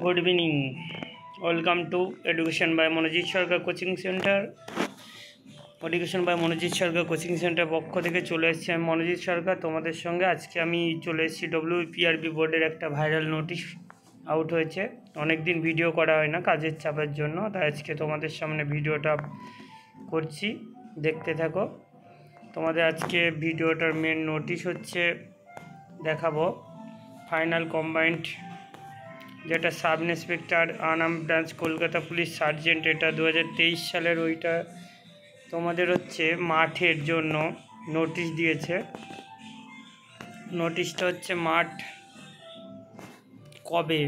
good evening welcome to education by Manojit Sarkar coaching centre education by Manojit Sarkar coaching centre पक्ष থেকে চলে এসেছি আমি मनोजित सरकार তোমাদের সঙ্গে আজকে আমি চলে এসেছি ডব্লিউপিআরবি বোর্ডের একটা ভাইরাল নোটিশ আউট হয়েছে অনেক দিন ভিডিও করা হয় না কাজের চাপের জন্য তাই আজকে তোমাদের সামনে ভিডিওটা করছি দেখতে থাকো তোমাদের আজকে ভিডিওটার মেন নোটিশ হচ্ছে দেখাবো ফাইনাল কম্বাইন্ড যেটা sub inspector Anam branch Kolkata police sergeant এটা 2023 সালের ওইটা তোমাদের হচ্ছে মাঠের জন্য নোটিশ দিয়েছে নোটিশটা হচ্ছে মাঠ কবে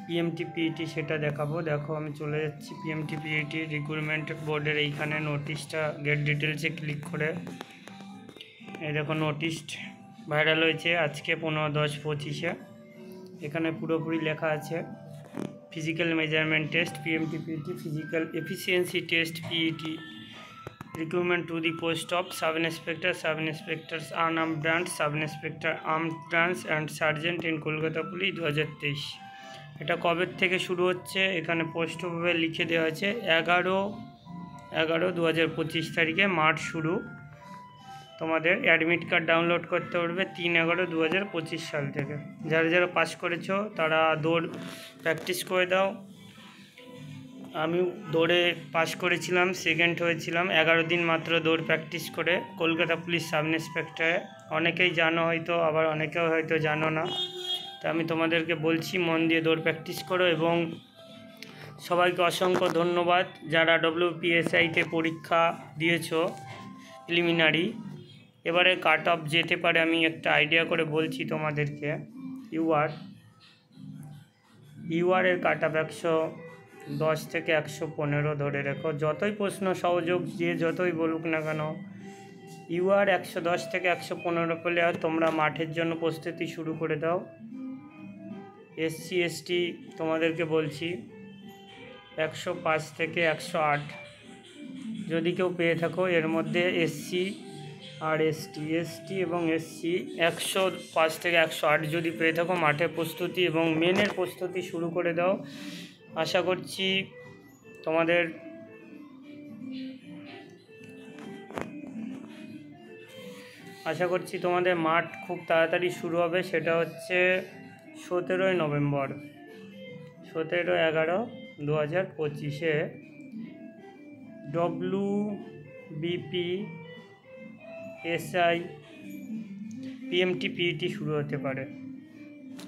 পিএমটি পিইটি সেটা দেখাবো দেখো আমি চলে যাচ্ছি পিএমটি পিইটি রিক্রুটমেন্ট বোর্ডের এইখানে নোটিশটা গেট ডিটেলসে ক্লিক করে এই দেখো নোটিশ ভাইরাল হয়েছে আজকে 15/10/25 এখানে পুরোপুরি লেখা আছে physical measurement test PMT PET physical efficiency test PET recruitment to the post of sub inspectors arm branch sub inspector arm branch and sergeant in Kolkata police 2023 এটা কবে থেকে শুরু হচ্ছে এখানে পোস্টভাবে লিখে দেওয়া আছে 11/11/2025 তারিখে মাঠ শুরু তোমাদের অ্যাডমিট কার্ড ডাউনলোড করতে পারবে 3/11/2025 সাল থেকে যারা যারা পাস করেছো তারা দৌড় প্র্যাকটিস করে দাও আমি দৌড়ে পাস করেছিলাম সেকেন্ড হয়েছিলাম 11 দিন মাত্র দৌড় প্র্যাকটিস করে কলকাতা পুলিশ সাব ইন্সপেক্টরে অনেকেই জানো হয়তো আবার অনেকেও হয়তো জানো না তা আমি তোমাদেরকে বলছি মন দিয়ে দৌড় প্র্যাকটিস করো এবং সবাইকে অসংখ্য ধন্যবাদ যারা ডব্লিউপিএসআইতে পরীক্ষা দিয়েছো প্রিলিমিনারি এবারে কাট অফ যেতে পারে আমি একটা আইডিয়া করে বলছি তোমাদেরকে ইউআর এর কাট অফ 110 থেকে 115 ধরে রেখো যতই প্রশ্ন সহযোগ যে যতই বলুক না কেন ইউআর 110 থেকে 115 পেলে আর তোমরা মাঠের জন্য প্রস্তুতি শুরু করে দাও এসসি এসটি তোমাদেরকে বলছি 105 থেকে 108 যদি কেউ পেয়ে থাকো এর মধ্যে এসসি আর এসটি এবং এসসি 105 থেকে 108 যদি পেয়ে থাকো মাঠের প্রস্তুতি এবং মেনের প্রস্তুতি শুরু করে দাও আশা করছি তোমাদের মাঠ খুব তাড়াতাড়ি শুরু হবে সেটা হচ্ছে 17 নভেম্বর 17/11/2025 ডব্লিউবিপিএসআই পিএমটি পিইটি শুরু হতে পারে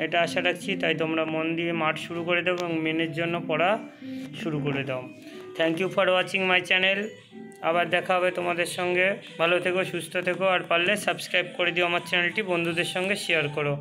এটা আশা রাখছি তাই তোমরা মন দিয়ে মাঠ শুরু করে দাও এবং মেনের জন্য পড়া শুরু করে দাও thank you for watching my channel আবার দেখা হবে তোমাদের সঙ্গে ভালো থেকো সুস্থ থেকো আর পারলে সাবস্ক্রাইব করে দিও আমার চ্যানেলটি বন্ধুদের সঙ্গে শেয়ার করো